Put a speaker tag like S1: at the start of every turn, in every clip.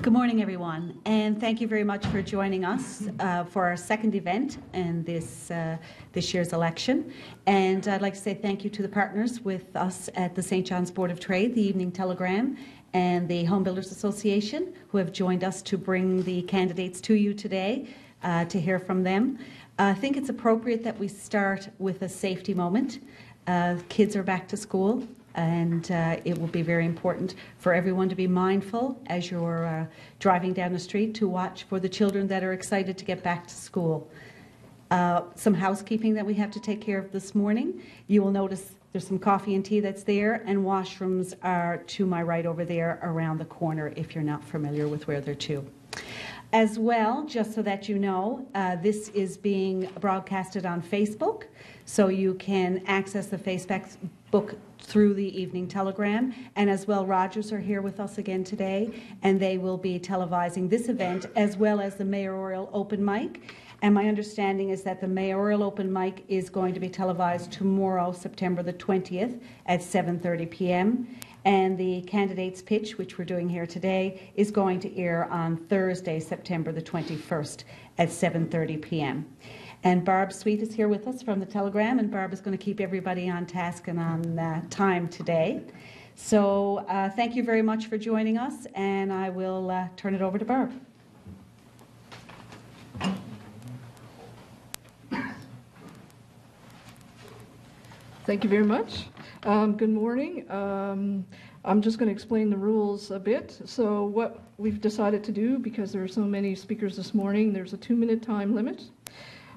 S1: Good morning, everyone, and thank you very much for joining us for our second event in this year's election. And I'd like to say thank you to the partners with us at the St. John's Board of Trade, the Evening Telegram, and the Home Builders Association, who have joined us to bring the candidates to you today to hear from them. I think it's appropriate that we start with a safety moment. Kids are back to school, and it will be very important for everyone to be mindful as you're driving down the street to watch for the children that are excited to get back to school. Some housekeeping that we have to take care of this morning. You will notice there's some coffee and tea that's there, and washrooms are to my right over there around the corner if you're not familiar with where they're to. As well, just so that you know, this is being broadcasted on Facebook, so you can access the Facebook through the Evening Telegram. And as well, Rogers are here with us again today, and they will be televising this event as well as the mayoral open mic. And my understanding is that the mayoral open mic is going to be televised tomorrow, September the 20th at 7:30 p.m. And the candidates pitch, which we're doing here today, is going to air on Thursday, September the 21st at 7:30 p.m. And Barb Sweet is here with us from the Telegram, and Barb is going to keep everybody on task and on time today. So thank you very much for joining us, and I will turn it over to Barb.
S2: Thank you very much. Good morning. I'm just going to explain the rules a bit. So what we've decided to do, because there are so many speakers this morning, there's a 2-minute time limit.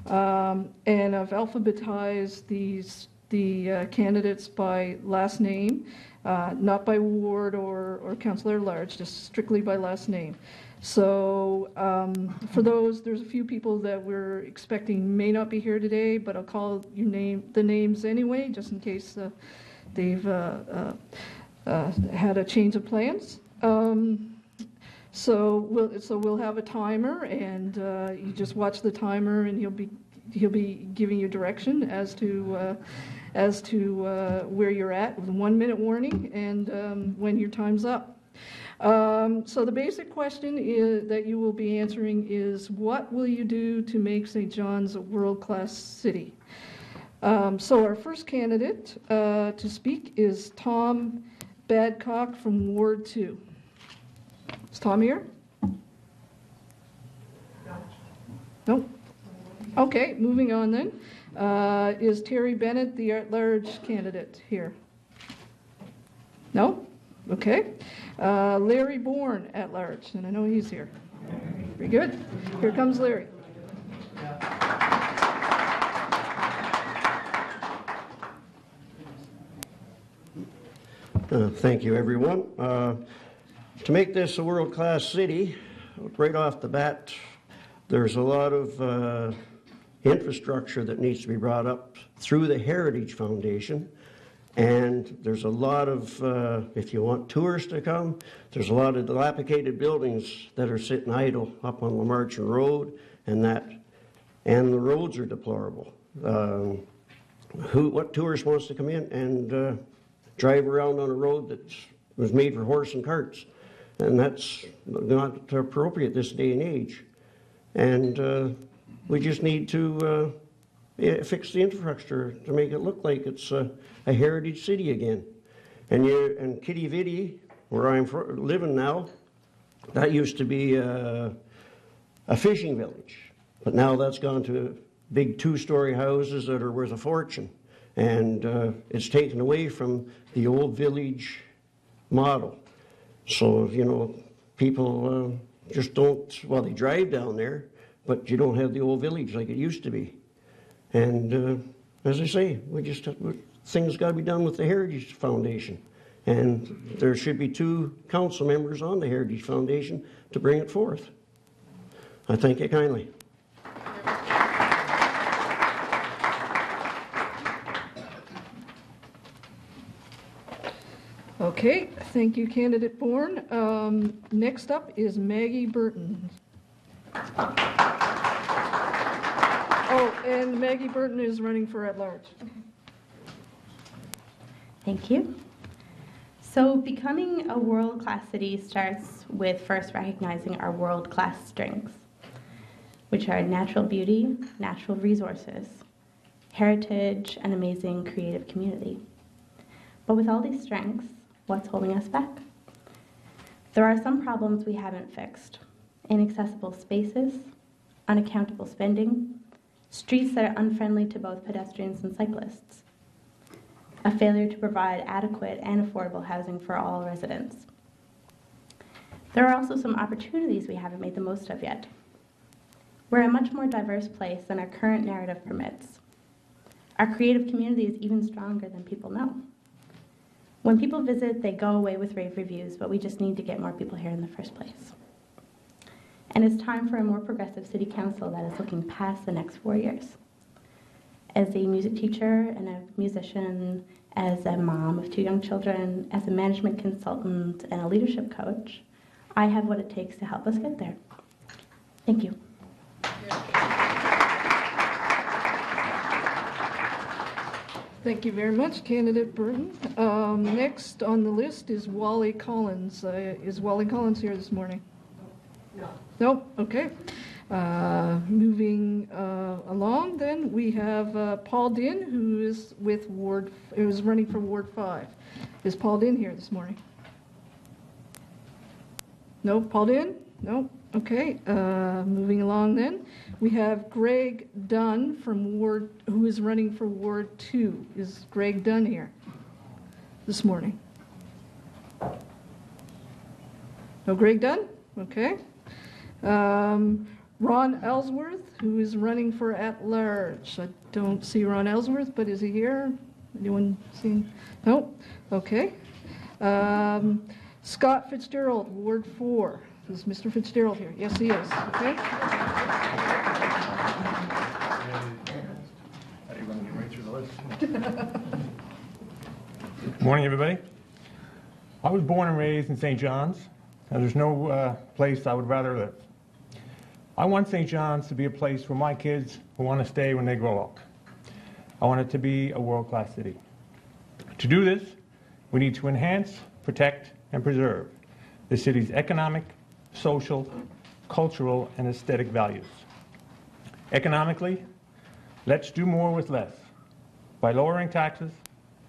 S2: And I've alphabetized the candidates by last name, not by ward or councillor at large, just strictly by last name. So for those, there's a few people that we're expecting may not be here today, but I'll call the names anyway, just in case they've had a change of plans. So we'll have a timer, and you just watch the timer, and he'll be giving you direction as to where you're at with a 1-minute warning and when your time's up. So the basic question that you will be answering is, what will you do to make St. John's a world-class city? So our first candidate to speak is Tom Badcock from Ward 2. Is Tom here? No? Okay, moving on then. Is Terry Bennett, the at-large candidate, here? No? Okay. Larry Bourne at large, and I know he's here. Very good. Here comes Larry.
S3: Thank you, everyone. To make this a world-class city, right off the bat, there's a lot of infrastructure that needs to be brought up through the Heritage Foundation. And there's a lot of, if you want tourists to come, there's a lot of dilapidated buildings that are sitting idle up on Lamarchin Road, and the roads are deplorable. What tourist wants to come in and drive around on a road that was made for horse and carts? And that's not appropriate this day and age. And we just need to fix the infrastructure to make it look like it's a heritage city again. And Kitty Vitty, where I'm living now, that used to be a fishing village, but now that's gone to big 2-story houses that are worth a fortune, and it's taken away from the old village model. So people just don't. Well, they drive down there, but you don't have the old village like it used to be. And as I say, things got to be done with the Heritage Foundation. And there should be 2 council members on the Heritage Foundation to bring it forth. I thank you kindly.
S2: Okay, thank you, candidate Bourne. Next up is Maggie Burton. Oh, and Maggie Burton is running for at-large.
S1: Thank you.
S4: So becoming a world-class city starts with first recognizing our world-class strengths, which are natural beauty, natural resources, heritage, and amazing creative community. But with all these strengths, what's holding us back? There are some problems we haven't fixed. Inaccessible spaces, unaccountable spending, streets that are unfriendly to both pedestrians and cyclists, a failure to provide adequate and affordable housing for all residents. There are also some opportunities we haven't made the most of yet. We're a much more diverse place than our current narrative permits. Our creative community is even stronger than people know. When people visit, they go away with rave reviews, but we just need to get more people here in the first place. And it's time for a more progressive city council that is looking past the next 4 years. As a music teacher and a musician, as a mom of 2 young children, as a management consultant and a leadership coach, I have what it takes to help us get there. Thank you.
S2: Thank you very much, Candidate Burton. Next on the list is Wally Collins. Is Wally Collins here this morning? No. Nope, okay. Moving along then, we have Paul Dinn, who is running for Ward 5. Is Paul Dinn here this morning? No, Paul Dinn? No, okay. Moving along then, we have Greg Dunn from who is running for Ward 2. Is Greg Dunn here this morning? No Greg Dunn? Okay. Ron Ellsworth, who is running for at-large. I don't see Ron Ellsworth, but is he here? Anyone seen? No? Okay. Scott Fitzgerald, Ward 4. Is Mr. Fitzgerald here? Yes, he is. Okay.
S5: Good morning, everybody. I was born and raised in St. John's, and there's no place I would rather live. I want St. John's to be a place where my kids will want to stay when they grow up. I want it to be a world-class city. To do this, we need to enhance, protect, and preserve the city's economic, social, cultural, and aesthetic values. Economically, let's do more with less by lowering taxes,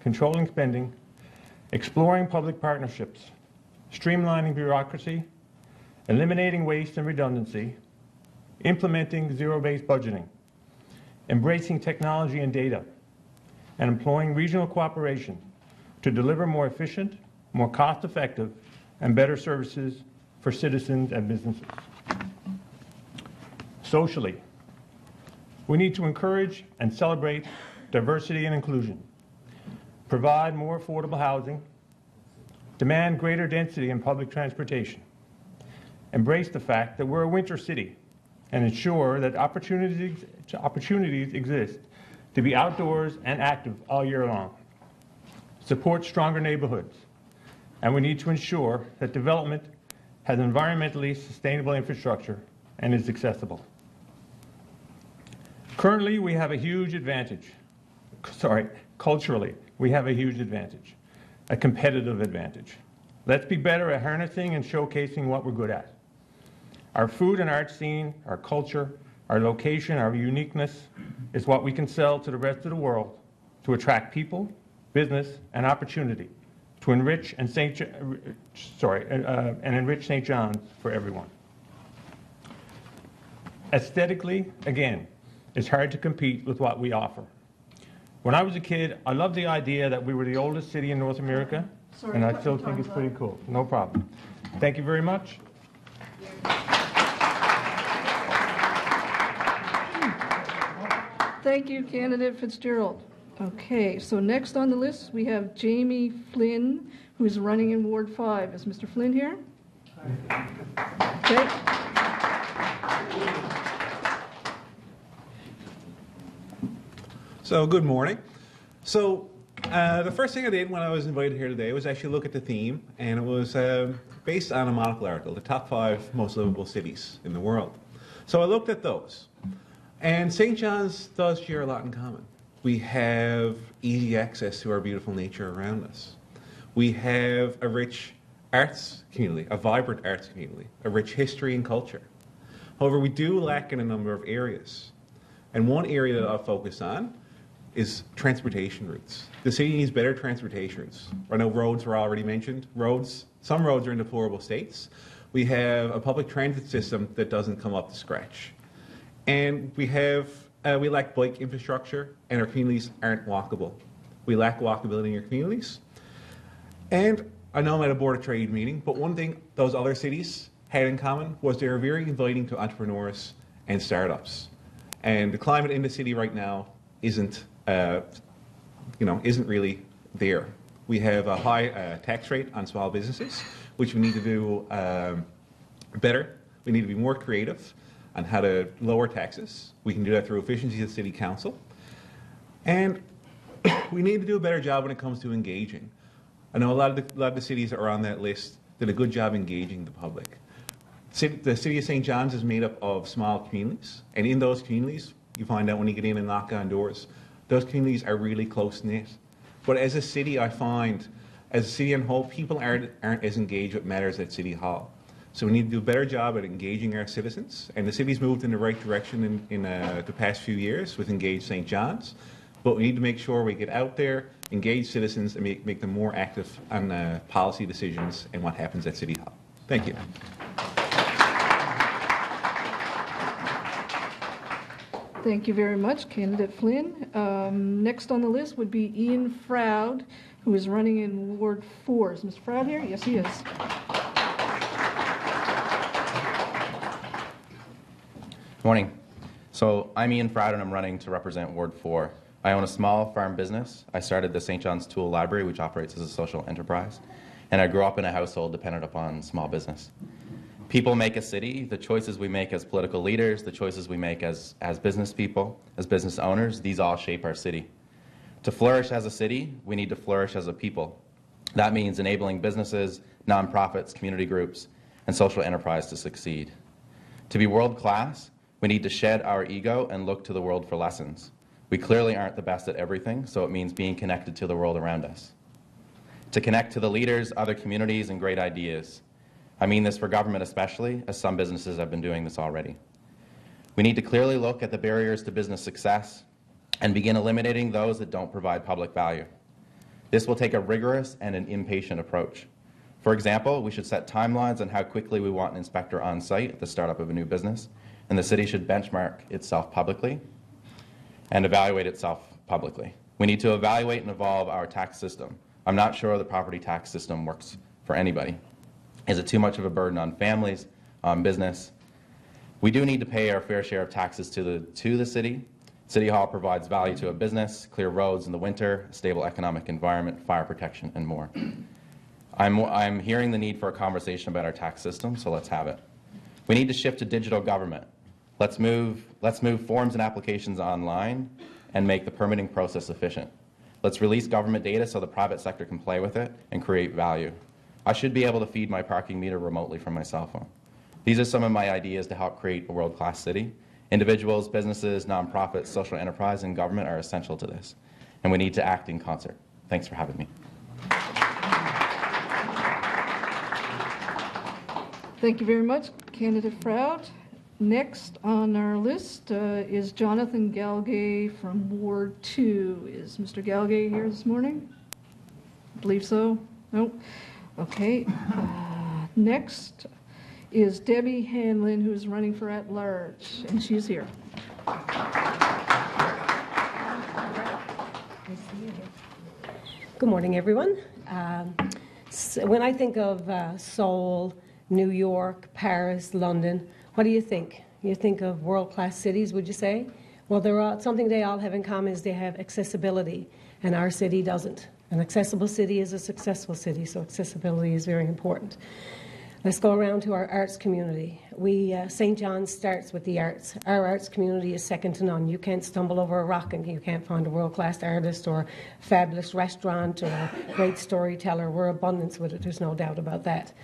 S5: controlling spending, exploring public partnerships, streamlining bureaucracy, eliminating waste and redundancy, implementing zero-based budgeting, embracing technology and data, and employing regional cooperation to deliver more efficient, more cost-effective, and better services for citizens and businesses. Socially, we need to encourage and celebrate diversity and inclusion, provide more affordable housing, demand greater density in public transportation, embrace the fact that we're a winter city, and ensure that opportunities exist to be outdoors and active all year long. Support stronger neighborhoods, and we need to ensure that development has environmentally sustainable infrastructure and is accessible. Currently, we have a huge advantage. Culturally, we have a huge advantage, a competitive advantage. Let's be better at harnessing and showcasing what we're good at. Our food and art scene, our culture, our location, our uniqueness is what we can sell to the rest of the world to attract people, business, and opportunity to enrich and enrich St. John's for everyone. Aesthetically, again, it's hard to compete with what we offer. When I was a kid, I loved the idea that we were the oldest city in North America, and I still think it's pretty cool. No problem. Thank you very much.
S2: Thank you, Candidate Fitzgerald. Okay, so next on the list, we have Jamie Flynn, who is running in Ward 5. Is Mr. Flynn here? Okay.
S6: So, good morning. So, the first thing I did when I was invited here today was actually look at the theme, and it was based on a Monocle article, the top 5 most livable cities in the world. So I looked at those, and St. John's does share a lot in common. We have easy access to our beautiful nature around us. We have a rich arts community, a vibrant arts community, a rich history and culture. However, we do lack in a number of areas. And one area that I'll focus on is transportation routes. The city needs better transportation routes. I know roads were already mentioned. Some roads are in deplorable states. We have a public transit system that doesn't come up to scratch. And we lack bike infrastructure, and our communities aren't walkable. We lack walkability in our communities. And I know I'm at a Board of Trade meeting, but one thing those other cities had in common was they were very inviting to entrepreneurs and startups. And the climate in the city right now isn't really there. We have a high tax rate on small businesses, which we need to do better. We need to be more creative on how to lower taxes. We can do that through efficiency of the city council. And we need to do a better job when it comes to engaging. I know a lot of the cities that are on that list did a good job engaging the public. The city of St. John's is made up of small communities, and in those communities, you find out when you get in and knock on doors, those communities are really close-knit. But as a city, I find, as a city on whole, people aren't as engaged with matters at City Hall. So we need to do a better job at engaging our citizens, and the city's moved in the right direction in the past few years with Engage St. John's. But we need to make sure we get out there, engage citizens, and make them more active on policy decisions and what happens at City Hall. Thank you.
S2: Thank you very much, candidate Flynn. Next on the list would be Ian Froud, who is running in Ward 4. Is Mr. Froud here? Yes, he is.
S7: Good morning. So I'm Ian Froud, and I'm running to represent Ward 4. I own a small farm business. I started the St. John's Tool Library, which operates as a social enterprise, and I grew up in a household dependent upon small business. People make a city. The choices we make as political leaders, the choices we make as business people, as business owners, these all shape our city. To flourish as a city, we need to flourish as a people. That means enabling businesses, nonprofits, community groups, and social enterprise to succeed. To be world class, we need to shed our ego and look to the world for lessons. We clearly aren't the best at everything, so it means being connected to the world around us. To connect to the leaders, other communities, and great ideas. I mean this for government especially, as some businesses have been doing this already. We need to clearly look at the barriers to business success and begin eliminating those that don't provide public value. This will take a rigorous and an impatient approach. For example, we should set timelines on how quickly we want an inspector on site at the startup of a new business, and the city should benchmark itself publicly and evaluate itself publicly. We need to evaluate and evolve our tax system. I'm not sure the property tax system works for anybody. Is it too much of a burden on families, on business? We do need to pay our fair share of taxes to the city. City Hall provides value to a business, clear roads in the winter, a stable economic environment, fire protection, and more. I'm hearing the need for a conversation about our tax system, so let's have it. We need to shift to digital government. Let's move forms and applications online and make the permitting process efficient. Let's release government data so the private sector can play with it and create value. I should be able to feed my parking meter remotely from my cell phone. These are some of my ideas to help create a world-class city. Individuals, businesses, nonprofits, social enterprise, and government are essential to this, and we need to act in concert. Thanks for having me.
S2: Thank you very much, candidate Froud. Next on our list is Jonathan Galgay from Ward 2. Is Mr. Galgay here this morning? I believe so. No? Okay. Next is Debbie Hanlon, who is running for at-large, and she's here.
S8: Good morning, everyone. When I think of Seoul, New York, Paris, London, what do you think? You think of world-class cities, would you say? Well, something they all have in common is they have accessibility, and our city doesn't. An accessible city is a successful city, so accessibility is very important. Let's go around to our arts community. St. John's starts with the arts. Our arts community is second to none. You can't stumble over a rock and you can't find a world-class artist or a fabulous restaurant or a great storyteller. We're abundance with it, there's no doubt about that.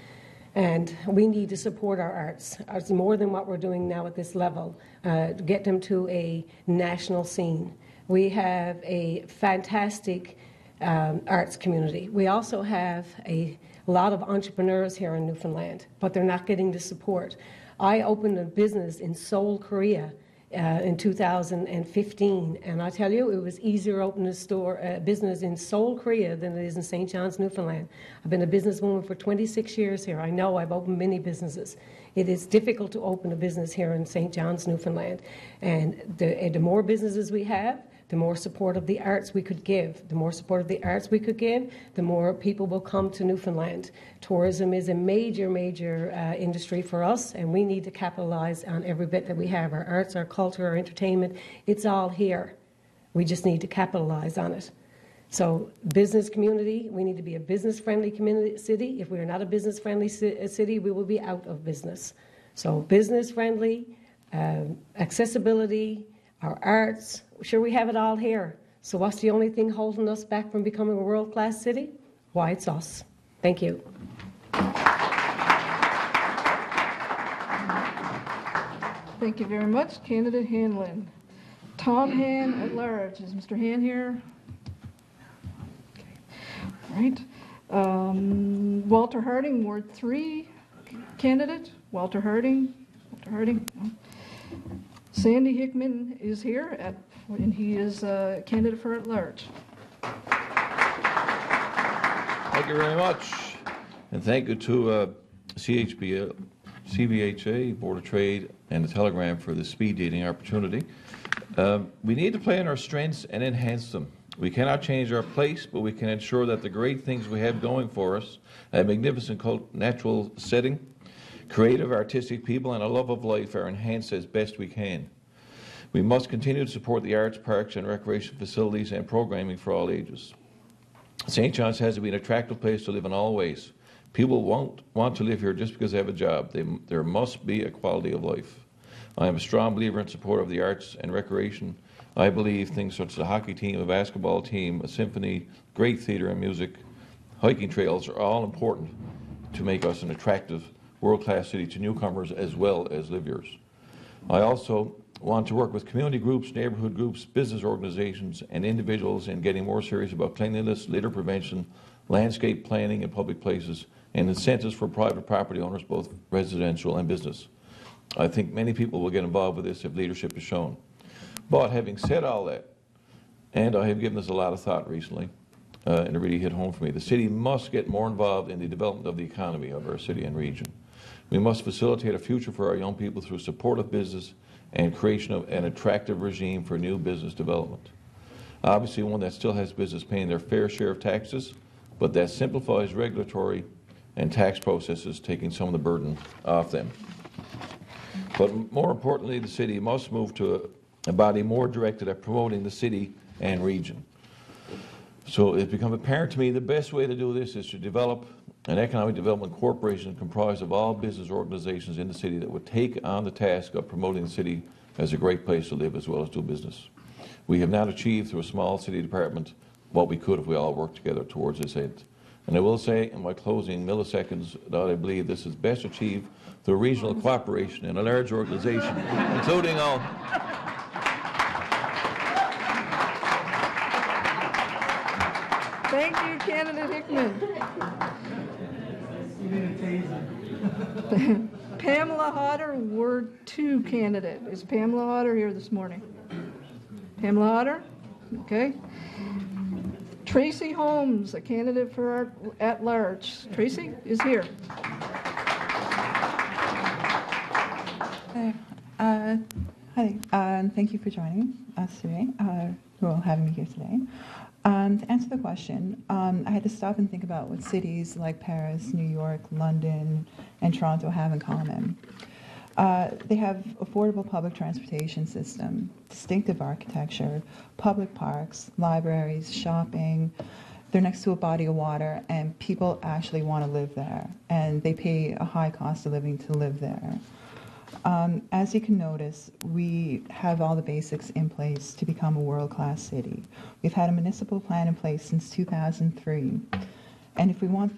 S8: And we need to support our arts. It's more than what we're doing now at this level, get them to a national scene. We have a fantastic arts community. We also have a lot of entrepreneurs here in Newfoundland, but they're not getting the support. I opened a business in Seoul, Korea in 2015, and I tell you, it was easier opening a business in Seoul, Korea than it is in St. John's, Newfoundland. I've been a businesswoman for 26 years here. I know I've opened many businesses. It is difficult to open a business here in St. John's, Newfoundland. And the more businesses we have, the more support of the arts we could give. The more support of the arts we could give, the more people will come to Newfoundland. Tourism is a major, major industry for us, and we need to capitalize on every bit that we have. Our arts, our culture, our entertainment, it's all here. We just need to capitalize on it. So business community, we need to be a business-friendly community city. If we are not a business-friendly city, we will be out of business. So business-friendly, accessibility, our arts, sure, we have it all here. So what's the only thing holding us back from becoming a world-class city? Why, it's us. Thank you.
S2: Thank you very much, candidate Hanlon. Tom Han at large. Is Mr. Han here? Okay. All right. Walter Harding, Ward 3 candidate. Walter Harding. Walter Harding. Sandy Hickman is here, and he is a candidate for at large.
S9: Thank you very much. And thank you to CHBL, CBHA, Board of Trade, and the Telegram for the speed dating opportunity. We need to play on our strengths and enhance them. We cannot change our place, but we can ensure that the great things we have going for us, a magnificent natural setting, creative, artistic people, and a love of life are enhanced as best we can. We must continue to support the arts, parks, and recreation facilities and programming for all ages. St. John's has to be an attractive place to live in all ways. People won't want to live here just because they have a job. There must be a quality of life. I am a strong believer in support of the arts and recreation. I believe things such as a hockey team, a basketball team, a symphony, great theater and music, hiking trails are all important to make us an attractive world-class city to newcomers as well as livers. I also want to work with community groups, neighborhood groups, business organizations, and individuals in getting more serious about cleanliness, litter prevention, landscape planning in public places, and incentives for private property owners, both residential and business. I think many people will get involved with this if leadership is shown. But having said all that, and I have given this a lot of thought recently, and it really hit home for me, the city must get more involved in the development of the economy of our city and region. We must facilitate a future for our young people through supportive business and creation of an attractive regime for new business development. Obviously one that still has business paying their fair share of taxes, but that simplifies regulatory and tax processes, taking some of the burden off them. But more importantly, the city must move to a body more directed at promoting the city and region. So it's become apparent to me the best way to do this is to develop an economic development corporation comprised of all business organizations in the city that would take on the task of promoting the city as a great place to live as well as do business. We have not achieved through a small city department what we could if we all worked together towards this end. And I will say in my closing milliseconds that I believe this is best achieved through regional cooperation in a large organization, including all.
S2: Thank you, candidate Hickman. Pamela Hodder, Ward 2 candidate. Is Pamela Hodder here this morning? Pamela Hodder? Okay. Tracy Holmes, a candidate for at large. Tracy is here.
S10: Hi, thank you for joining us today, for having me here today. To answer the question, I had to stop and think about what cities like Paris, New York, London, and Toronto have in common. They have affordable public transportation system, distinctive architecture, public parks, libraries, shopping. They're next to a body of water, and people actually want to live there, and they pay a high cost of living to live there. As you can notice, we have all the basics in place to become a world-class city. We've had a municipal plan in place since 2003. And if we want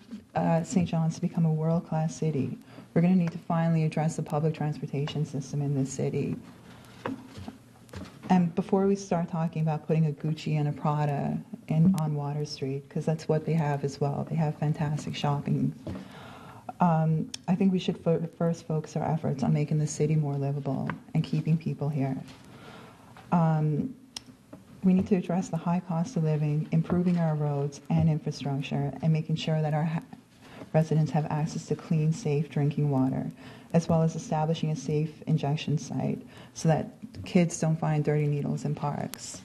S10: St. John's to become a world-class city, we're going to need to finally address the public transportation system in this city. And before we start talking about putting a Gucci and a Prada on Water Street, because that's what they have as well. They have fantastic shopping. I think we should first focus our efforts on making the city more livable and keeping people here. We need to address the high cost of living, improving our roads and infrastructure, and making sure that our residents have access to clean, safe drinking water, as well as establishing a safe injection site so that kids don't find dirty needles in parks.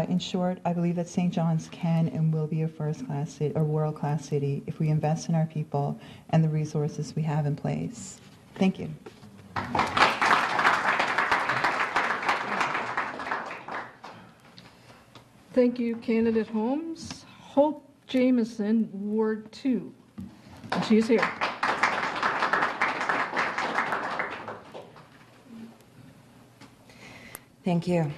S10: In short, I believe that St. John's can and will be a first-class city or world-class city if we invest in our people and the resources we have in place. Thank you.
S2: Thank you, candidate Holmes. Hope Jameson, Ward 2. And she is here.
S11: Thank you.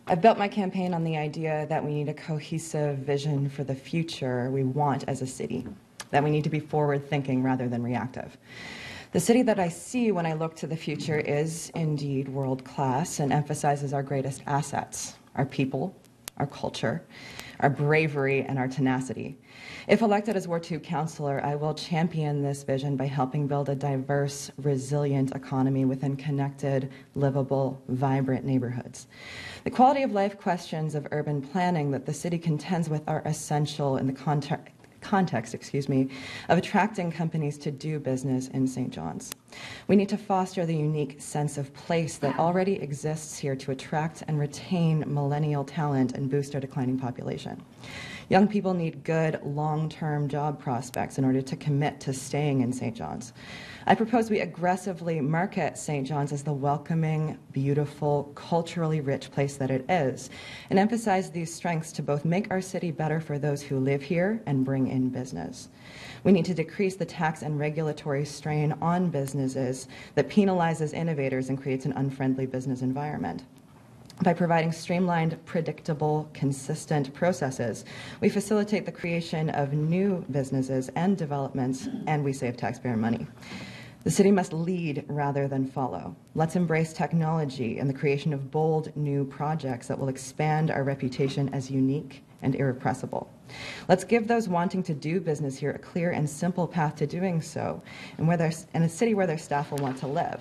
S11: I've built my campaign on the idea that we need a cohesive vision for the future we want as a city, that we need to be forward-thinking rather than reactive. The city that I see when I look to the future is indeed world-class and emphasizes our greatest assets, our people, our culture, our bravery, and our tenacity. If elected as Ward 2 councillor, I will champion this vision by helping build a diverse, resilient economy within connected, livable, vibrant neighborhoods. The quality of life questions of urban planning that the city contends with are essential in the context of attracting companies to do business in St. John's. We need to foster the unique sense of place that already exists here to attract and retain millennial talent and boost our declining population. Young people need good, long-term job prospects in order to commit to staying in St. John's. I propose we aggressively market St. John's as the welcoming, beautiful, culturally rich place that it is, and emphasize these strengths to both make our city better for those who live here and bring in business. We need to decrease the tax and regulatory strain on businesses that penalizes innovators and creates an unfriendly business environment. By providing streamlined, predictable, consistent processes, we facilitate the creation of new businesses and developments, and we save taxpayer money. The city must lead rather than follow. Let's embrace technology and the creation of bold new projects that will expand our reputation as unique and irrepressible. Let's give those wanting to do business here a clear and simple path to doing so, and a city where their staff will want to live.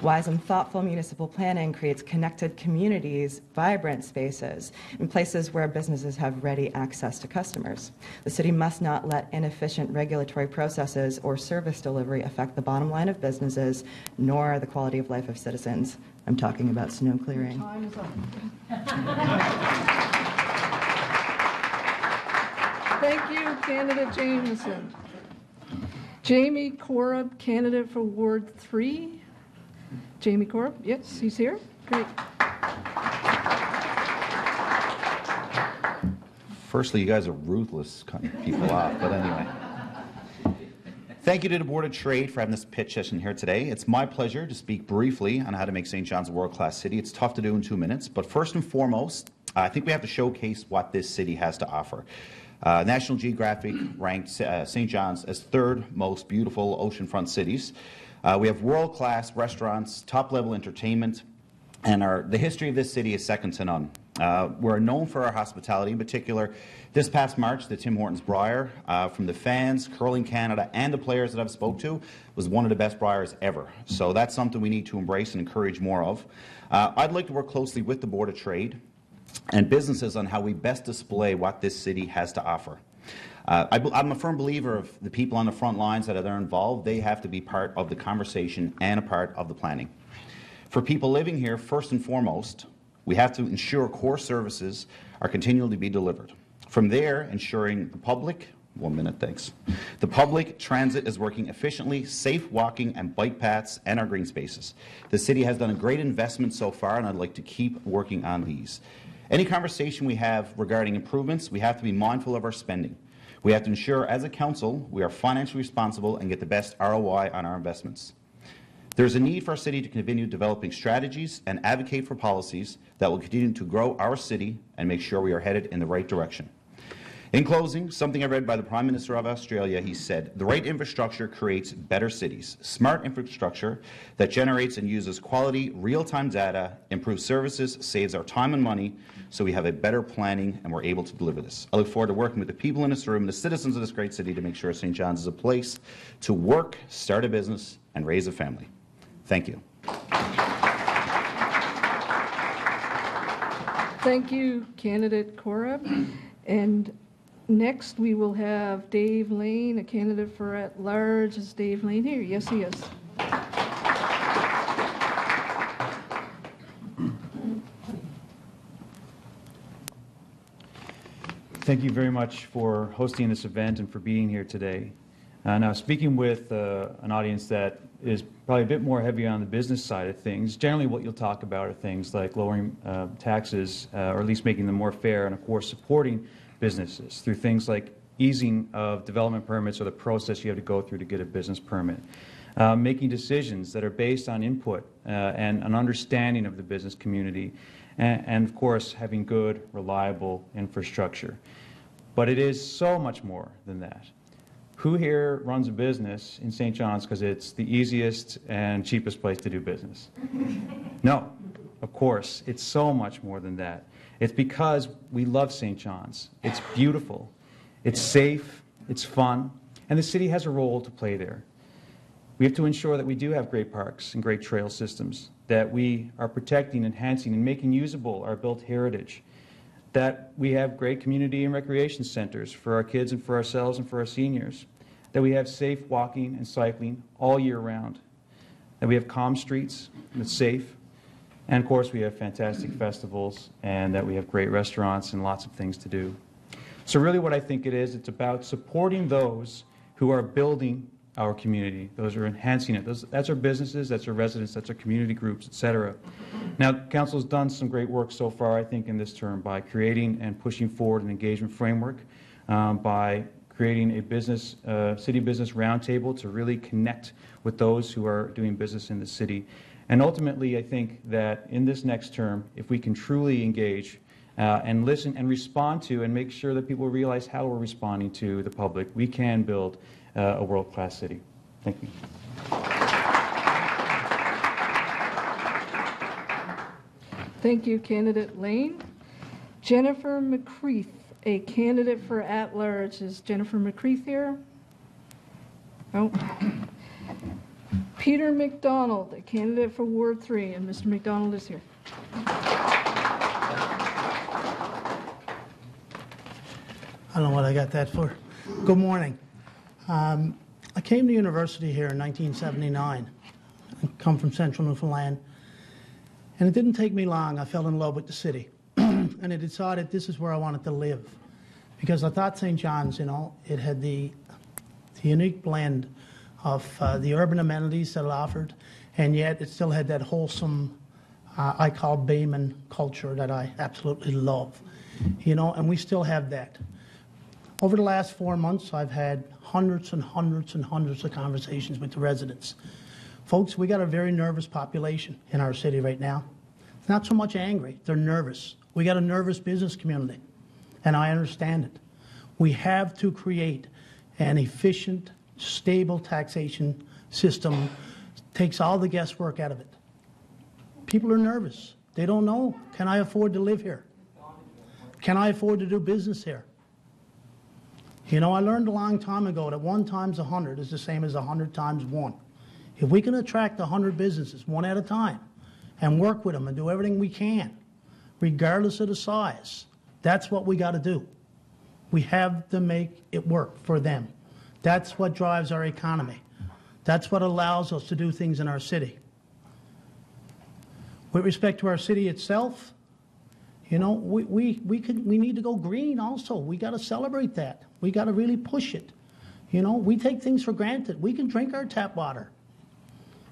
S11: Wise and thoughtful municipal planning creates connected communities, vibrant spaces, and places where businesses have ready access to customers. The city must not let inefficient regulatory processes or service delivery affect the bottom line of businesses, nor the quality of life of citizens. I'm talking about snow clearing.
S2: Time is up. Thank you, candidate Jameson. Jamie Korab, candidate for Ward 3. Jamie Korab, yes, he's here. Great.
S12: Firstly, you guys are ruthless cutting people off, but anyway. Thank you to the Board of Trade for having this pitch session here today. It's my pleasure to speak briefly on how to make St. John's a world-class city. It's tough to do in 2 minutes, but first and foremost, I think we have to showcase what this city has to offer. National Geographic ranked St. John's as third most beautiful oceanfront cities. We have world-class restaurants, top-level entertainment, and the history of this city is second to none. We're known for our hospitality. In particular, this past March, the Tim Hortons Briar, from the fans, Curling Canada, and the players that I've spoke to, was one of the best Briars ever. So that's something we need to embrace and encourage more of. I'd like to work closely with the Board of Trade and businesses on how we best display what this city has to offer. I'm a firm believer of the people on the front lines that are involved. They have to be part of the conversation and a part of the planning. For people living here, first and foremost, we have to ensure core services are continually to be delivered. From there, ensuring the public, 1 minute, thanks. The public transit is working efficiently, safe walking and bike paths, and our green spaces. The city has done a great investment so far, and I'd like to keep working on these. Any conversation we have regarding improvements, we have to be mindful of our spending. We have to ensure, as a council, we are financially responsible and get the best ROI on our investments. There's a need for our city to continue developing strategies and advocate for policies that will continue to grow our city and make sure we are headed in the right direction. In closing, something I read by the Prime Minister of Australia, he said, "The right infrastructure creates better cities. Smart infrastructure that generates and uses quality, real-time data, improves services, saves our time and money, so we have a better planning and we're able to deliver this." I look forward to working with the people in this room, the citizens of this great city, to make sure St. John's is a place to work, start a business, and raise a family. Thank you.
S2: Thank you, candidate Korab. And next, we will have Dave Lane, a candidate for at-large. Is Dave Lane here? Yes, he is.
S13: Thank you very much for hosting this event and for being here today. Now, speaking with an audience that is probably a bit more heavy on the business side of things, generally what you'll talk about are things like lowering taxes, or at least making them more fair, and of course supporting businesses through things like easing of development permits or the process you have to go through to get a business permit. Making decisions that are based on input and an understanding of the business community, and of course having good, reliable infrastructure. But it is so much more than that. Who here runs a business in St. John's because it's the easiest and cheapest place to do business? No, of course, it's so much more than that. It's because we love St. John's. It's beautiful, it's safe, it's fun, and the city has a role to play there. We have to ensure that we do have great parks and great trail systems, that we are protecting, enhancing, and making usable our built heritage, that we have great community and recreation centers for our kids and for ourselves and for our seniors, that we have safe walking and cycling all year round, that we have calm streets that's safe, and of course we have fantastic festivals, and that we have great restaurants and lots of things to do. So really what I think it is, it's about supporting those who are building our community, those who are enhancing it. That's our businesses, that's our residents, that's our community groups, etc. Now, Council has done some great work so far, I think, in this term by creating and pushing forward an engagement framework, by creating a city business roundtable to really connect with those who are doing business in the city. And ultimately, I think that in this next term, if we can truly engage and listen and respond to and make sure that people realize how we're responding to the public, we can build a world-class city. Thank you.
S2: Thank you, candidate Lane. Jennifer McCreath, a candidate for at-large. Is Jennifer McCreath here? No. Peter McDonald, a candidate for Ward 3, and Mr. McDonald is here.
S14: I don't know what I got that for. Good morning. I came to university here in 1979. I come from central Newfoundland. And it didn't take me long. I fell in love with the city. And I decided this is where I wanted to live. Because I thought St. John's, you know, it had the unique blend of the urban amenities that it offered, and yet it still had that wholesome, I call Bayman culture that I absolutely love. You know, and we still have that. Over the last 4 months, I've had hundreds and hundreds and hundreds of conversations with the residents. Folks, we got a very nervous population in our city right now. It's not so much angry, they're nervous. We got a nervous business community, and I understand it. We have to create an efficient, stable taxation system, takes all the guesswork out of it. People are nervous. They don't know, can I afford to live here? Can I afford to do business here? You know, I learned a long time ago that 1 times 100 is the same as 100 times 1. If we can attract 100 businesses, one at a time, and work with them and do everything we can, regardless of the size, that's what we got to do. We have to make it work for them. That's what drives our economy. That's what allows us to do things in our city. With respect to our city itself, you know, we need to go green also. We got to celebrate that. We got to really push it. You know, we take things for granted. We can drink our tap water.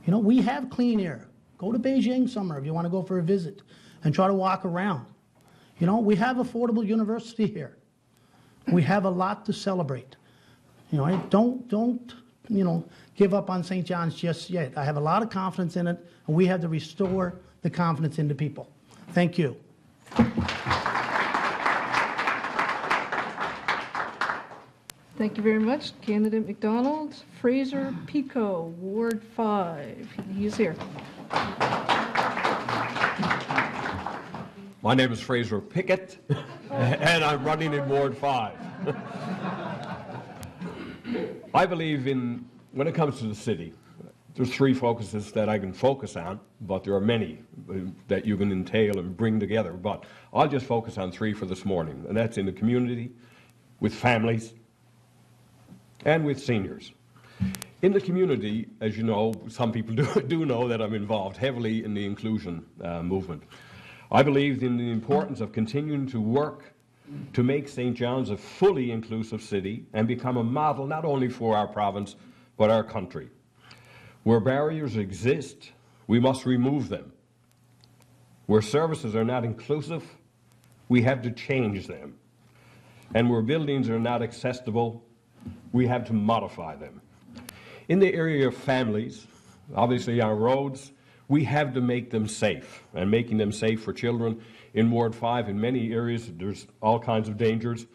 S14: You know, we have clean air. Go to Beijing somewhere if you want to go for a visit and try to walk around. You know, we have affordable university here. We have a lot to celebrate. You know, don't you know, give up on St. John's just yet. I have a lot of confidence in it, and we have to restore the confidence into people. Thank you.
S2: Thank you very much. Candidate McDonald, Fraser Pico, Ward 5. He is here.
S15: My name is Fraser Pickett, and I'm running in Ward 5. I believe when it comes to the city, there's three focuses that I can focus on, but there are many that you can entail and bring together. But I'll just focus on three for this morning, and that's in the community, with families, and with seniors. In the community, as you know, some people do know that I'm involved heavily in the inclusion movement. I believe in the importance of continuing to work to make St. John's a fully inclusive city and become a model not only for our province, but our country. Where barriers exist, we must remove them. Where services are not inclusive, we have to change them. And where buildings are not accessible, we have to modify them. In the area of families, obviously our roads, we have to make them safe, and making them safe for children. In Ward 5, in many areas, there's all kinds of dangers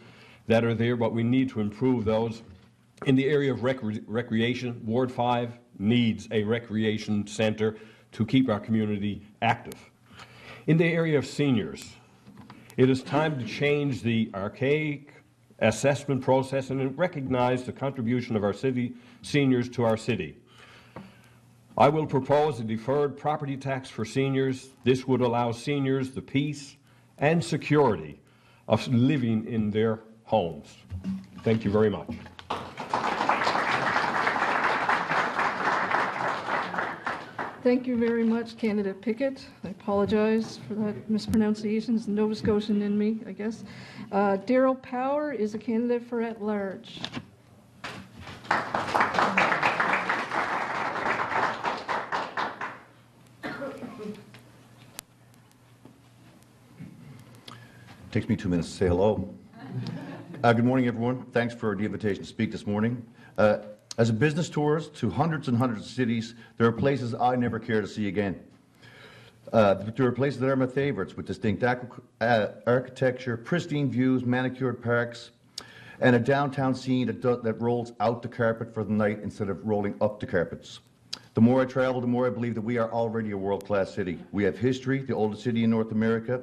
S15: that are there, but we need to improve those. In the area of recreation, Ward 5 needs a recreation center to keep our community active. In the area of seniors, it is time to change the archaic assessment process and recognize the contribution of our city seniors to our city. I will propose a deferred property tax for seniors. This would allow seniors the peace and security of living in their homes. Thank you very much.
S2: Thank you very much, Candidate Pickett. I apologize for that mispronunciation. It's Nova Scotian in me, I guess. Daryl Power is a candidate for at-large.
S12: Takes me 2 minutes to say hello. Good morning, everyone. Thanks for the invitation to speak this morning. As a business tourist to hundreds and hundreds of cities, there are places I never care to see again. There are places that are my favorites, with distinct architecture, pristine views, manicured parks, and a downtown scene that rolls out the carpet for the night instead of rolling up the carpets. The more I travel, the more I believe that we are already a world-class city. We have history, the oldest city in North America.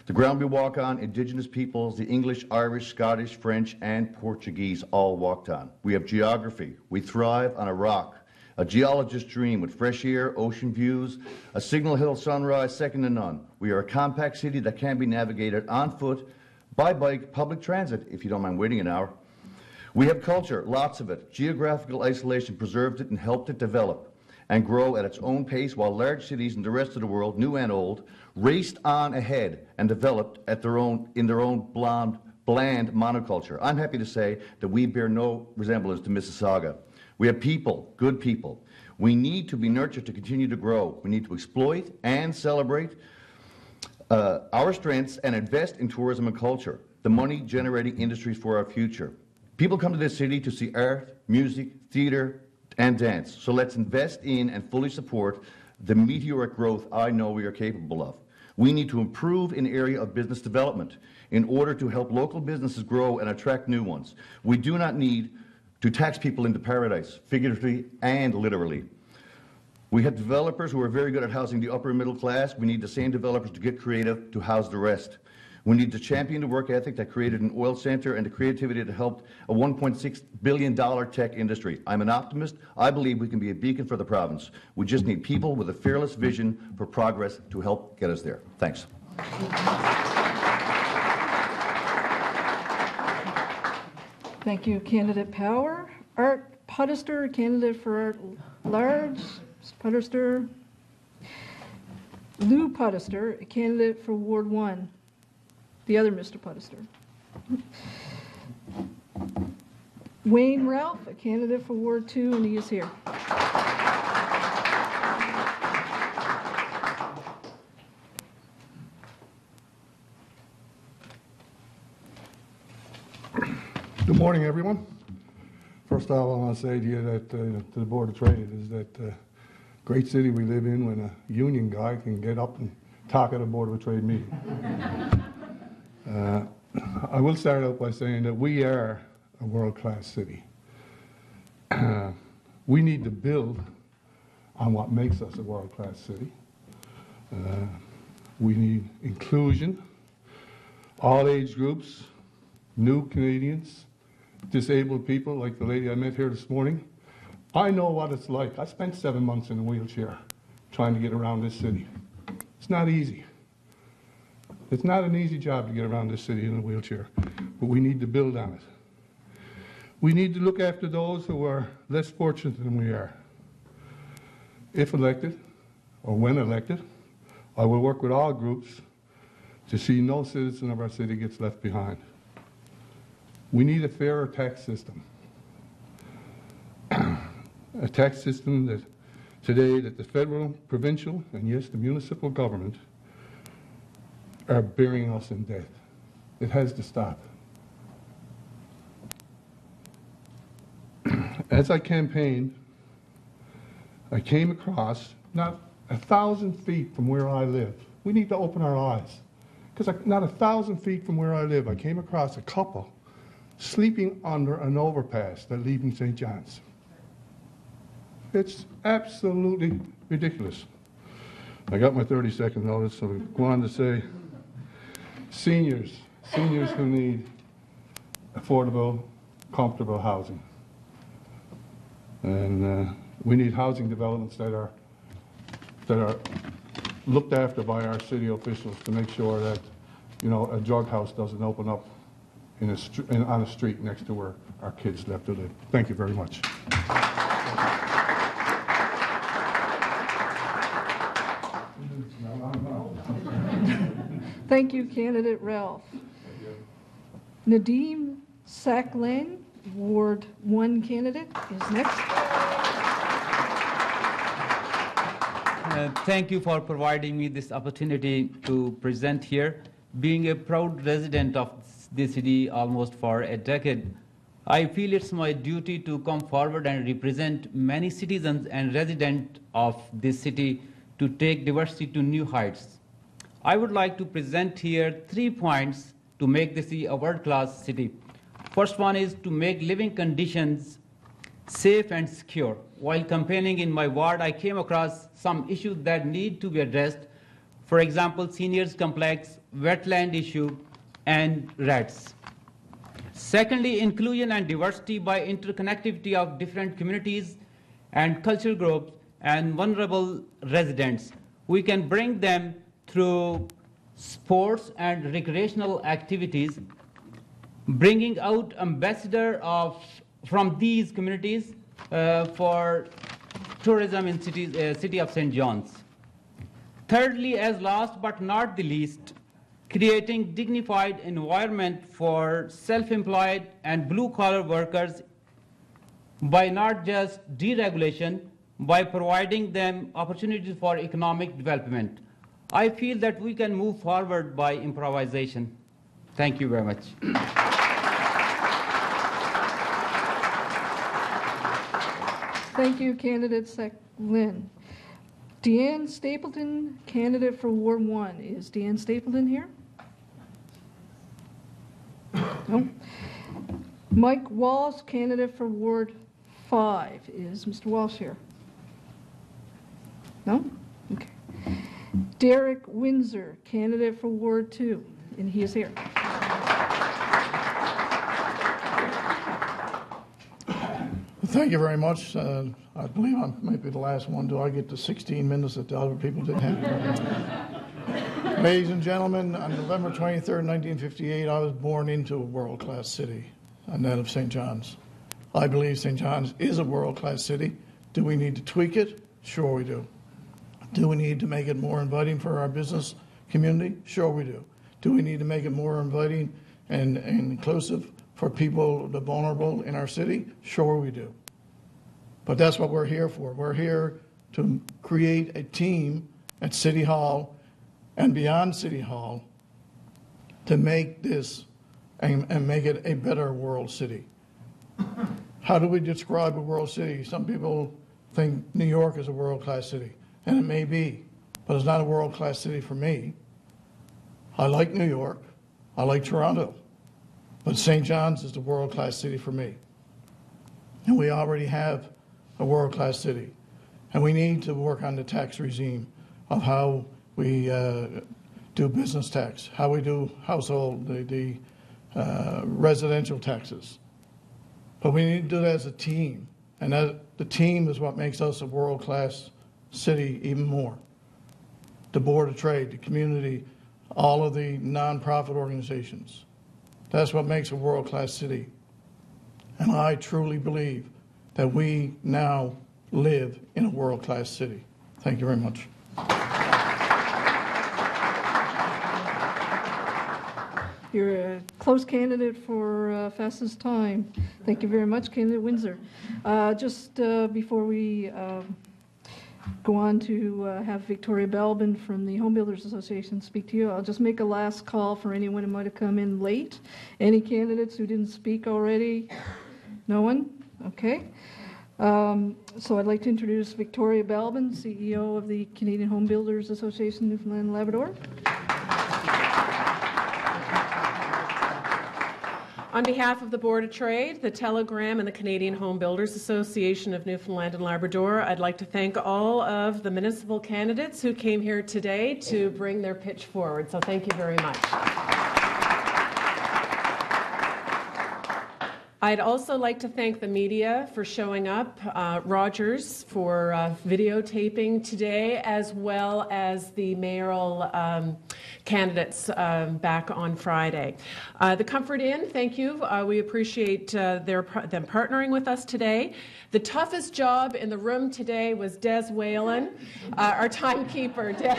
S12: The ground we walk on, Indigenous peoples, the English, Irish, Scottish, French, and Portuguese all walked on. We have geography. We thrive on a rock. A geologist's dream with fresh air, ocean views, a Signal Hill sunrise second to none. We are a compact city that can be navigated on foot, by bike, public transit, if you don't mind waiting an hour. We have culture, lots of it. Geographical isolation preserved it and helped it develop and grow at its own pace, while large cities in the rest of the world, new and old, raced on ahead and developed in their own bland monoculture. I'm happy to say that we bear no resemblance to Mississauga. We have people, good people. We need to be nurtured to continue to grow. We need to exploit and celebrate our strengths and invest in tourism and culture, the money-generating industries for our future. People come to this city to see art, music, theater, and dance. So let's invest in and fully support the meteoric growth I know we are capable of. We need to improve in the area of business development in order to help local businesses grow and attract new ones. We do not need to tax people into paradise, figuratively and literally. We have developers who are very good at housing the upper and middle class. We need the same developers to get creative to house the rest. We need to champion the work ethic that created an oil center and the creativity that helped a $1.6 billion tech industry. I'm an optimist. I believe we can be a beacon for the province. We just need people with a fearless vision for progress to help get us there. Thanks.
S2: Thank you, Candidate Power. Art Puddester, candidate for at-large. Puddester. Lou Puddester, a candidate for Ward 1. The other Mr. Puddester. Wayne Ralph, a candidate for Ward 2, and he is here.
S16: Good morning, everyone. First of all, I want to say to you that to the Board of Trade is that great city we live in when a union guy can get up and talk at a Board of Trade meeting. I will start out by saying that we are a world-class city. We need to build on what makes us a world-class city. We need inclusion, all age groups, new Canadians, disabled people like the lady I met here this morning. I know what it's like. I spent 7 months in a wheelchair trying to get around this city. It's not easy. It's not an easy job to get around this city in a wheelchair, but we need to build on it. We need to look after those who are less fortunate than we are. If elected, or when elected, I will work with all groups to see no citizen of our city gets left behind. We need a fairer tax system. A tax system that today that the federal, provincial, and yes, the municipal government are burying us in debt. It has to stop. As I campaigned, I came across, not 1,000 feet from where I live, we need to open our eyes, because not 1,000 feet from where I live, I came across a couple sleeping under an overpass that leaving St. John's. It's absolutely ridiculous. I got my 30-second notice, so I go on to say, seniors who need affordable, comfortable housing. And we need housing developments that are looked after by our city officials to make sure that, you know, a drug house doesn't open up on a street next to where our kids left to live. Thank you very much.
S2: Thank you, candidate Ralph. Nadeem Saklan, Ward 1 candidate, is next.
S17: Thank you for providing me this opportunity to present here. Being a proud resident of this city almost for a decade, I feel it's my duty to come forward and represent many citizens and residents of this city to take diversity to new heights. I would like to present here 3 points to make this city a world-class city. First one is to make living conditions safe and secure. While campaigning in my ward, I came across some issues that need to be addressed. For example, seniors complex, wetland issue, and rats. Secondly, inclusion and diversity by interconnectivity of different communities and cultural groups and vulnerable residents. We can bring them through sports and recreational activities, bringing out ambassadors from these communities for tourism in city of St. John's. Thirdly, as last but not the least, creating dignified environment for self-employed and blue-collar workers by not just deregulation, by providing them opportunities for economic development. I feel that we can move forward by improvisation. Thank you very much.
S2: Thank you, candidate Lynn. Deanne Stapleton, candidate for Ward 1. Is Deanne Stapleton here? No. Mike Walsh, candidate for Ward 5. Is Mr. Walsh here? No? Okay. Derek Windsor, candidate for Ward 2, and he is here.
S14: Thank you very much. I believe I might be the last one. Do I get the 16 minutes that the other people didn't have? Ladies and gentlemen, on November 23rd, 1958, I was born into a world-class city, and that of St. John's. I believe St. John's is a world-class city. Do we need to tweak it? Sure we do. Do we need to make it more inviting for our business community? Sure we do. Do we need to make it more inviting and inclusive for people, the vulnerable in our city? Sure we do. But that's what we're here for. We're here to create a team at City Hall and beyond City Hall to make this and make it a better world city. How do we describe a world city? Some people think New York is a world-class city, and it may be, but it's not a world-class city for me. I like New York. I like Toronto. but St. John's is the world-class city for me. And we already have a world-class city. And we need to work on the tax regime of how we do business tax, how we do household, the residential taxes. But we need to do that as a team. And the team is what makes us a world-class city even more. The Board of Trade, the community, all of the nonprofit organizations. That's what makes a world-class city. And I truly believe that we now live in a world-class city. Thank you very much.
S2: You're a close candidate for fastest time. Thank you very much, candidate Windsor. Just before we go on to have Victoria Belbin from the Home Builders Association speak to you, I'll just make a last call for anyone who might have come in late. Any candidates who didn't speak already? No one? Okay. So I'd like to introduce Victoria Belbin, CEO of the Canadian Home Builders Association, Newfoundland and Labrador.
S18: On behalf of the Board of Trade, the Telegram, and the Canadian Home Builders Association of Newfoundland and Labrador, I'd like to thank all of the municipal candidates who came here today to bring their pitch forward. So thank you very much. I'd also like to thank the media for showing up, Rogers for videotaping today, as well as the mayoral candidates back on Friday. The Comfort Inn, thank you. We appreciate them partnering with us today. The toughest job in the room today was Des Whalen, our timekeeper. Des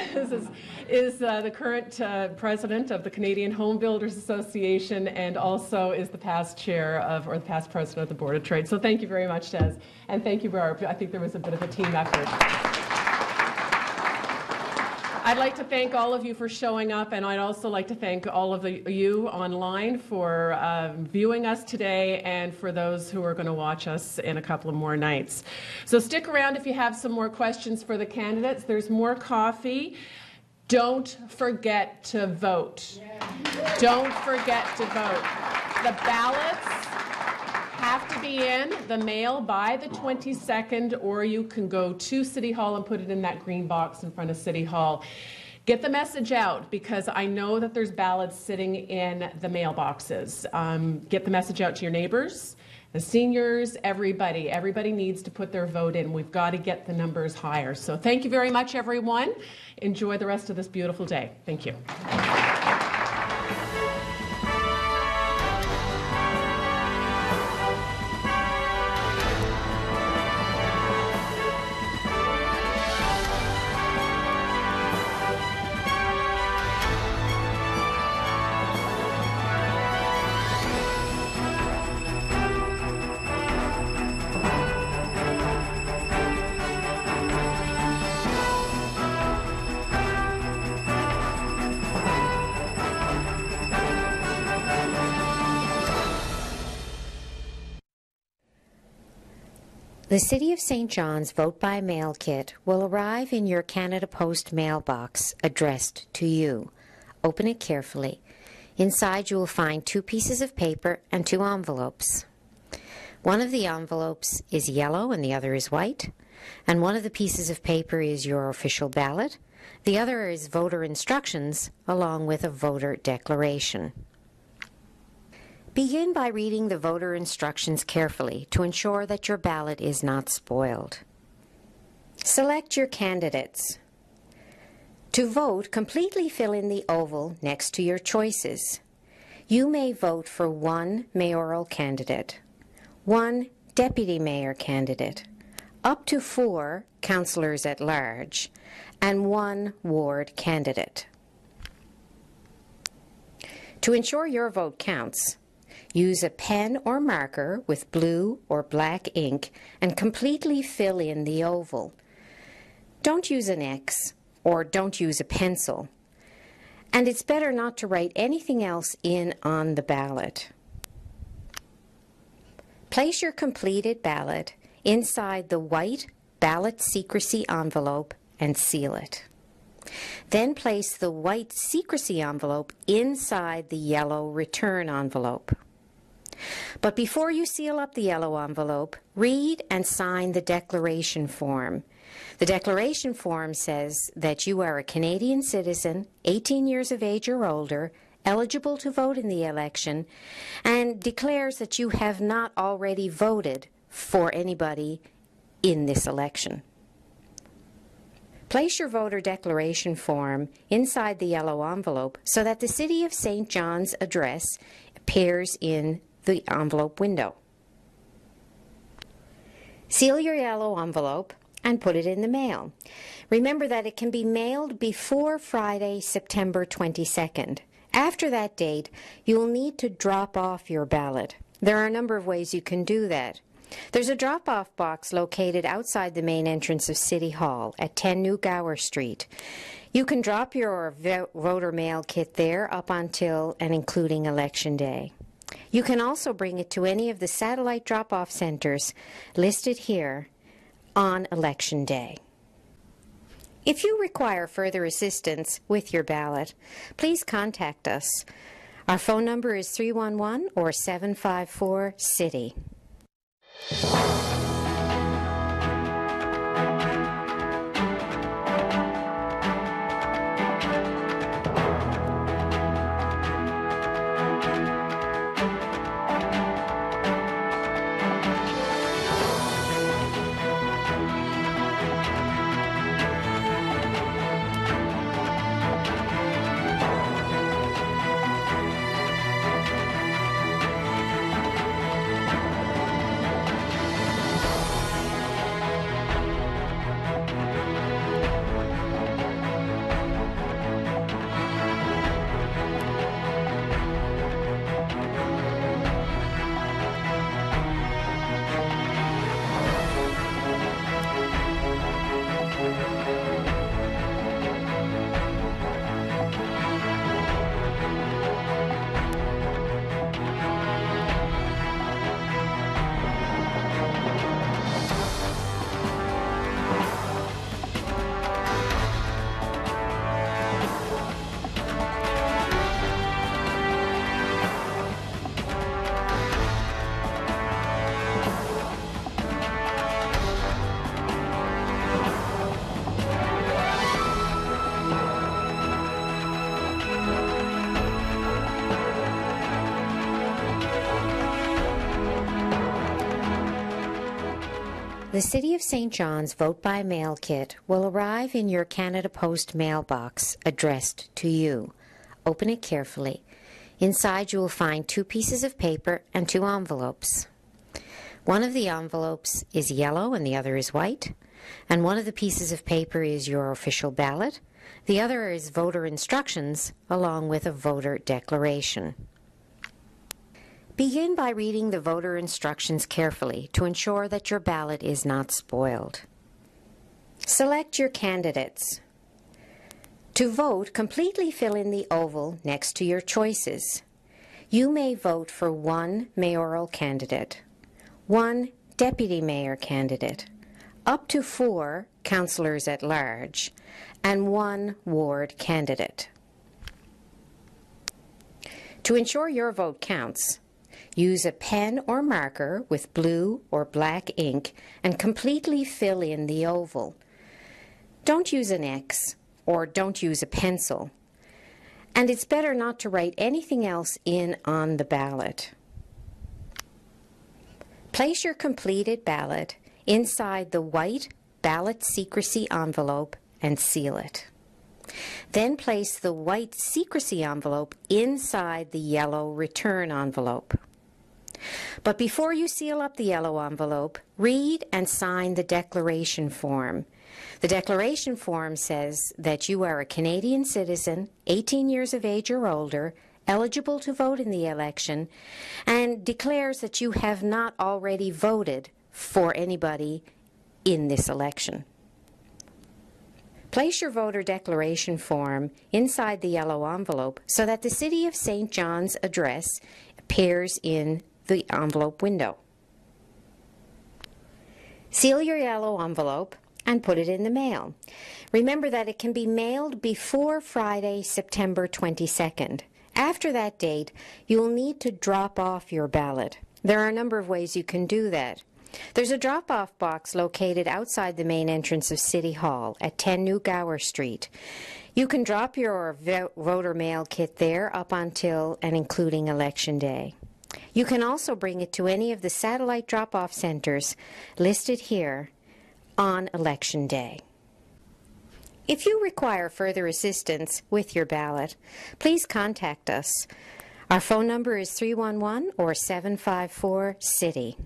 S18: is the current president of the Canadian Home Builders Association and also is the past chair of, or the past president of the Board of Trade. So thank you very much, Des. And thank you, Barb. I think there was a bit of a team effort. I'd like to thank all of you for showing up, and I'd also like to thank all of you online for viewing us today and for those who are going to watch us in a couple of more nights. So stick around if you have some more questions for the candidates. There's more coffee. Don't forget to vote. Don't forget to vote. The ballots have to be in the mail by the 22nd, or you can go to City Hall and put it in that green box in front of City Hall. Get the message out, because I know that there's ballots sitting in the mailboxes. Get the message out to your neighbors, the seniors, everybody. Everybody needs to put their vote in. We've got to get the numbers higher. So thank you very much, everyone. Enjoy the rest of this beautiful day. Thank you.
S19: The City of St. John's Vote by Mail kit will arrive in your Canada Post mailbox addressed to you. Open it carefully. Inside you will find 2 pieces of paper and 2 envelopes. One of the envelopes is yellow and the other is white, and one of the pieces of paper is your official ballot. The other is voter instructions along with a voter declaration. Begin by reading the voter instructions carefully to ensure that your ballot is not spoiled. Select your candidates. To vote, completely fill in the oval next to your choices. You may vote for 1 mayoral candidate, 1 deputy mayor candidate, up to 4 councillors at large, and 1 ward candidate. To ensure your vote counts, use a pen or marker with blue or black ink and completely fill in the oval. Don't use an X or don't use a pencil. And it's better not to write anything else in on the ballot. Place your completed ballot inside the white ballot secrecy envelope and seal it. Then place the white secrecy envelope inside the yellow return envelope. But before you seal up the yellow envelope, read and sign the declaration form. The declaration form says that you are a Canadian citizen, 18 years of age or older, eligible to vote in the election, and declares that you have not already voted for anybody in this election. Place your voter declaration form inside the yellow envelope so that the City of St. John's address appears in the envelope window. Seal your yellow envelope and put it in the mail. Remember that it can be mailed before Friday, September 22nd. After that date, you will need to drop off your ballot. There are a number of ways you can do that. There's a drop-off box located outside the main entrance of City Hall at 10 New Gower Street. You can drop your voter mail kit there up until and including Election Day. You can also bring it to any of the satellite drop-off centers listed here on Election Day. If you require further assistance with your ballot, please contact us. Our phone number is 311 or 754-CITY. The City of St. John's Vote by Mail kit will arrive in your Canada Post mailbox addressed to you. Open it carefully. Inside you will find 2 pieces of paper and 2 envelopes. One of the envelopes is yellow and the other is white, and one of the pieces of paper is your official ballot. The other is voter instructions along with a voter declaration. Begin by reading the voter instructions carefully to ensure that your ballot is not spoiled. Select your candidates. To vote, completely fill in the oval next to your choices. You may vote for 1 mayoral candidate, 1 deputy mayor candidate, up to 4 councillors at large, and 1 ward candidate. To ensure your vote counts, use a pen or marker with blue or black ink and completely fill in the oval. Don't use an X or don't use a pencil. And it's better not to write anything else in on the ballot. Place your completed ballot inside the white ballot secrecy envelope and seal it. Then place the white secrecy envelope inside the yellow return envelope. But before you seal up the yellow envelope, read and sign the declaration form. The declaration form says that you are a Canadian citizen, 18 years of age or older, eligible to vote in the election, and declares that you have not already voted for anybody in this election. Place your voter declaration form inside the yellow envelope so that the City of St. John's address appears in the envelope window. Seal your yellow envelope and put it in the mail. Remember that it can be mailed before Friday, September 22nd. After that date, you will need to drop off your ballot. There are a number of ways you can do that. There's a drop-off box located outside the main entrance of City Hall at 10 New Gower Street. You can drop your voter mail kit there up until and including Election Day. You can also bring it to any of the satellite drop-off centers listed here on Election Day. If you require further assistance with your ballot, please contact us. Our phone number is 311 or 754-CITY.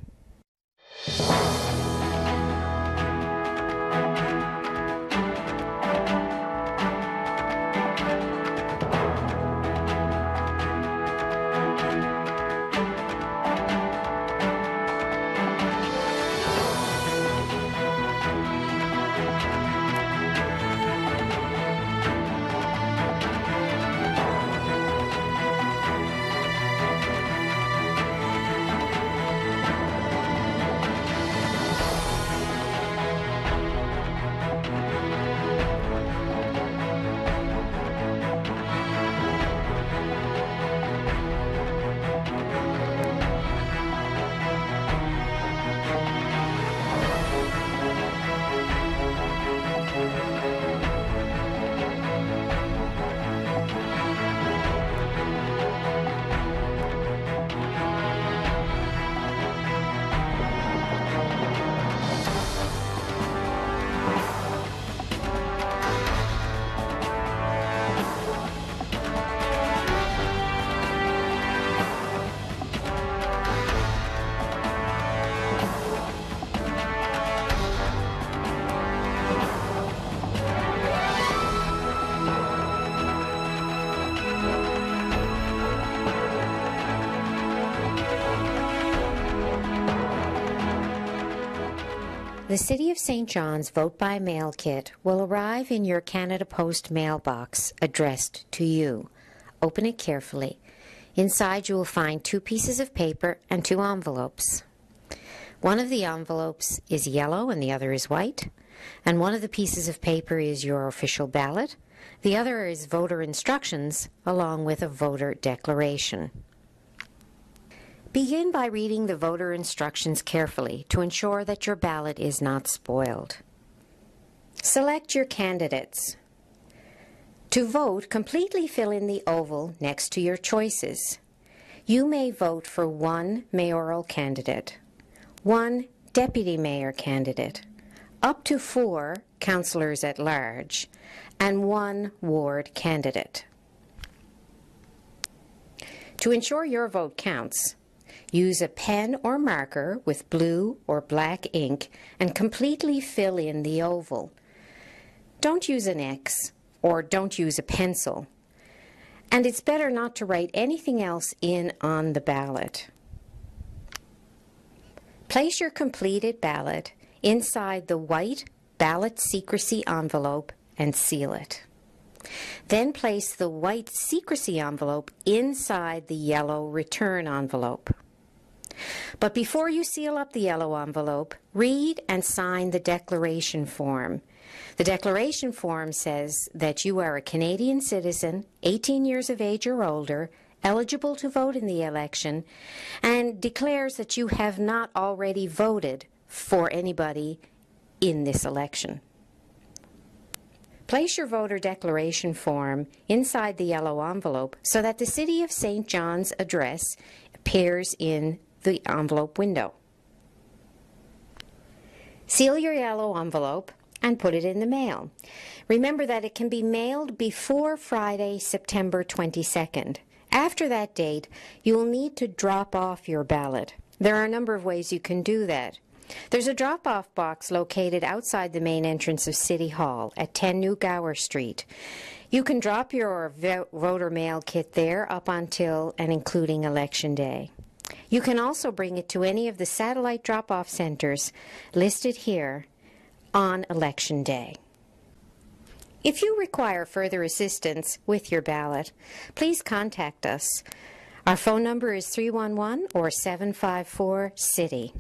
S19: The City of St. John's Vote by Mail kit will arrive in your Canada Post mailbox addressed to you. Open it carefully. Inside you will find 2 pieces of paper and 2 envelopes. One of the envelopes is yellow and the other is white, and one of the pieces of paper is your official ballot. The other is voter instructions along with a voter declaration. Begin by reading the voter instructions carefully to ensure that your ballot is not spoiled. Select your candidates. To vote, completely fill in the oval next to your choices. You may vote for 1 mayoral candidate, 1 deputy mayor candidate, up to 4 councillors at large, and 1 ward candidate. To ensure your vote counts, use a pen or marker with blue or black ink and completely fill in the oval. Don't use an X or don't use a pencil. And it's better not to write anything else in on the ballot. Place your completed ballot inside the white ballot secrecy envelope and seal it. Then place the white secrecy envelope inside the yellow return envelope. But before you seal up the yellow envelope, read and sign the declaration form. The declaration form says that you are a Canadian citizen, 18 years of age or older, eligible to vote in the election, and declares that you have not already voted for anybody in this election. Place your voter declaration form inside the yellow envelope so that the City of St. John's address appears in the envelope window. Seal your yellow envelope and put it in the mail. Remember that it can be mailed before Friday, September 22nd. After that date, you will need to drop off your ballot. There are a number of ways you can do that. There's a drop-off box located outside the main entrance of City Hall at 10 New Gower Street. You can drop your voter mail kit there up until and including Election Day. You can also bring it to any of the satellite drop-off centers listed here on Election Day. If you require further assistance with your ballot, please contact us. Our phone number is 311 or 754-CITY.